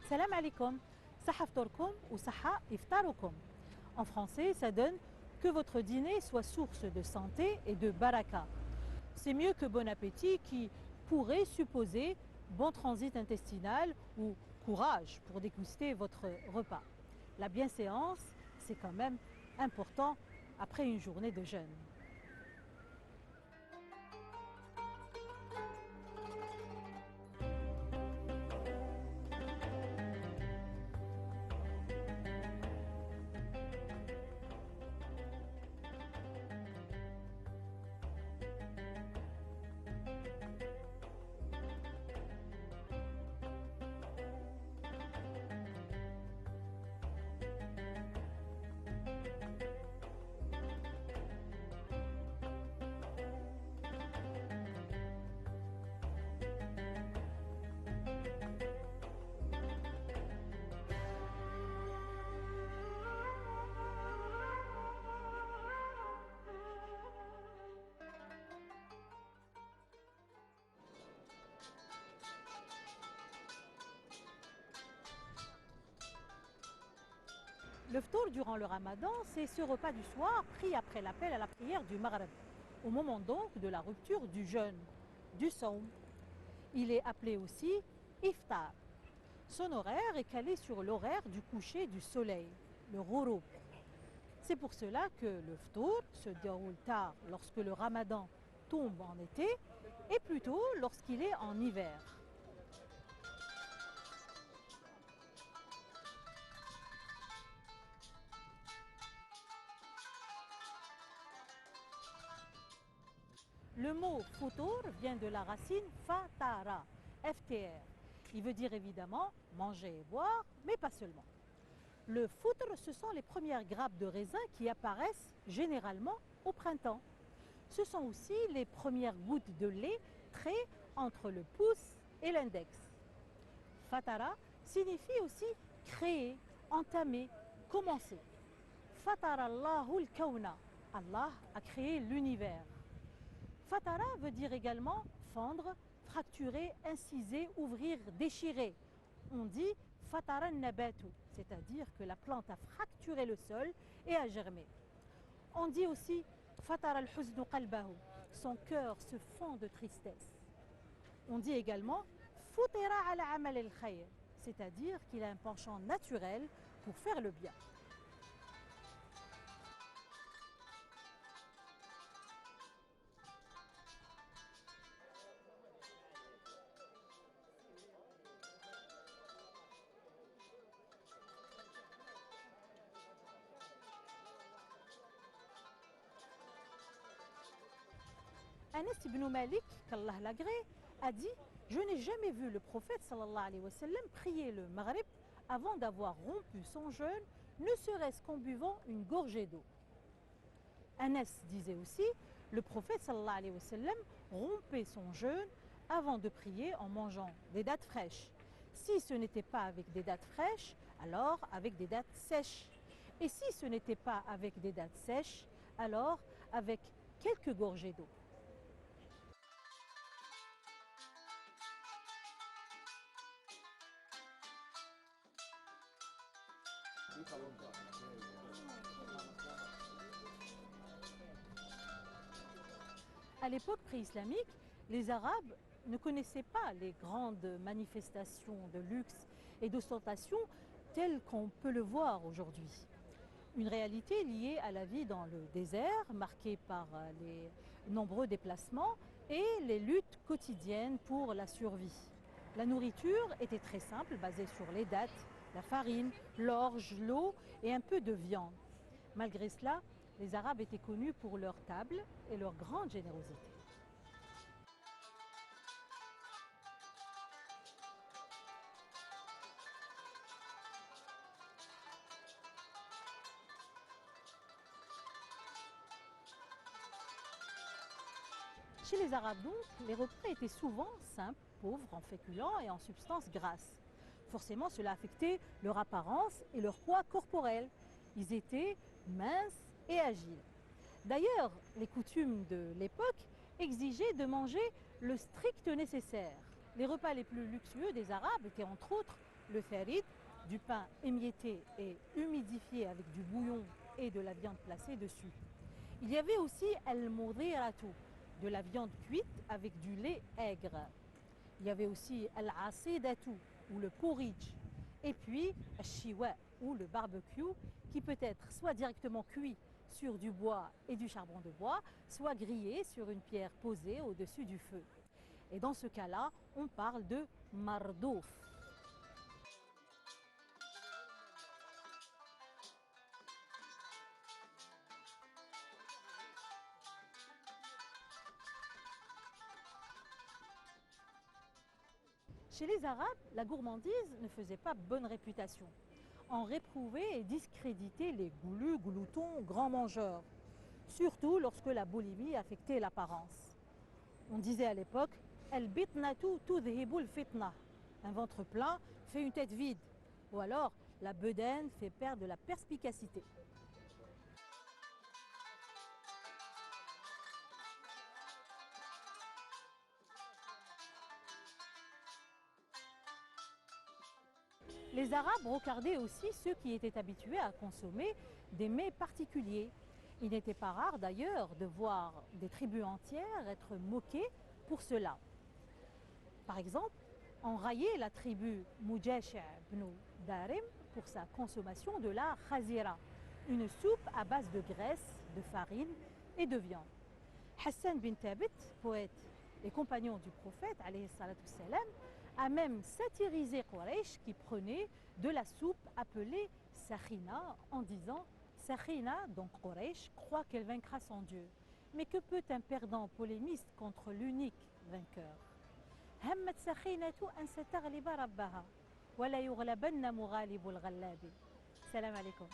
Salam alaikum, saha ftorkum ou saha iftarukum. En français, ça donne que votre dîner soit source de santé et de baraka. C'est mieux que bon appétit qui pourrait supposer bon transit intestinal ou courage pour déguster votre repas. La bienséance, c'est quand même important après une journée de jeûne. Le ftour durant le ramadan, c'est ce repas du soir pris après l'appel à la prière du maghrib, au moment donc de la rupture du jeûne, du saum. Il est appelé aussi iftar. Son horaire est calé sur l'horaire du coucher du soleil, le ghurub. C'est pour cela que le ftour se déroule tard lorsque le ramadan tombe en été et plutôt lorsqu'il est en hiver. Le mot foutour vient de la racine fatara, FTR. Il veut dire évidemment manger et boire, mais pas seulement. Le foutre, ce sont les premières grappes de raisin qui apparaissent généralement au printemps. Ce sont aussi les premières gouttes de lait traits entre le pouce et l'index. Fatara signifie aussi créer, entamer, commencer. Fatara Allahul Kauna. Allah a créé l'univers. Fatara veut dire également fendre, fracturer, inciser, ouvrir, déchirer. On dit fatara nabatu, c'est-à-dire que la plante a fracturé le sol et a germé. On dit aussi fatara al-huznu qalbahu, son cœur se fend de tristesse. On dit également futira ala amal al-khayr, c'est-à-dire qu'il a un penchant naturel pour faire le bien. Anas ibn Malik, qu'Allah l'agrée, a dit « Je n'ai jamais vu le prophète sallallahu alayhi wa sallam prier le maghrib avant d'avoir rompu son jeûne, ne serait-ce qu'en buvant une gorgée d'eau. » Anas disait aussi « Le prophète sallallahu alayhi wa sallam rompait son jeûne avant de prier en mangeant des dattes fraîches. Si ce n'était pas avec des dattes fraîches, alors avec des dattes sèches. Et si ce n'était pas avec des dattes sèches, alors avec quelques gorgées d'eau. » À l'époque pré-islamique, les Arabes ne connaissaient pas les grandes manifestations de luxe et d'ostentation telles qu'on peut le voir aujourd'hui. Une réalité liée à la vie dans le désert, marquée par les nombreux déplacements et les luttes quotidiennes pour la survie. La nourriture était très simple, basée sur les dattes, la farine, l'orge, l'eau et un peu de viande. Malgré cela, les Arabes étaient connus pour leur table et leur grande générosité. Chez les Arabes donc, les repas étaient souvent simples, pauvres en féculents et en substances grasses. Forcément, cela affectait leur apparence et leur poids corporel. Ils étaient minces et agiles. D'ailleurs, les coutumes de l'époque exigeaient de manger le strict nécessaire. Les repas les plus luxueux des Arabes étaient entre autres le tharid, du pain émietté et humidifié avec du bouillon et de la viande placée dessus. Il y avait aussi al-mudiratu, de la viande cuite avec du lait aigre. Il y avait aussi al-asidatu, ou le porridge. Et puis al-shiwa, ou le barbecue, qui peut être soit directement cuit sur du bois et du charbon de bois, soit grillé sur une pierre posée au-dessus du feu. Et dans ce cas-là, on parle de mardouf. Chez les Arabes, la gourmandise ne faisait pas bonne réputation. On réprouvait et discréditait les goulus, gloutons, grands mangeurs, surtout lorsque la boulimie affectait l'apparence. On disait à l'époque El bitnatu tudhibul fitna. Un ventre plein fait une tête vide. Ou alors, la bedaine fait perdre de la perspicacité. Les Arabes regardaient aussi ceux qui étaient habitués à consommer des mets particuliers. Il n'était pas rare d'ailleurs de voir des tribus entières être moquées pour cela. Par exemple, on raillait la tribu Mujashi' ibn Darim pour sa consommation de la khazira, une soupe à base de graisse, de farine et de viande. Hassan bin Thabit, poète et compagnon du prophète, alayhi salatu salam, a même satirisé Quraysh qui prenait de la soupe appelée Sakhina en disant Sakhina, donc Quraysh, croit qu'elle vaincra son Dieu. Mais que peut un perdant polémiste contre l'unique vainqueur? همت سخينة أن ستغلب ربها ولا يغلبن مغالب الغلاب. السلام عليكم.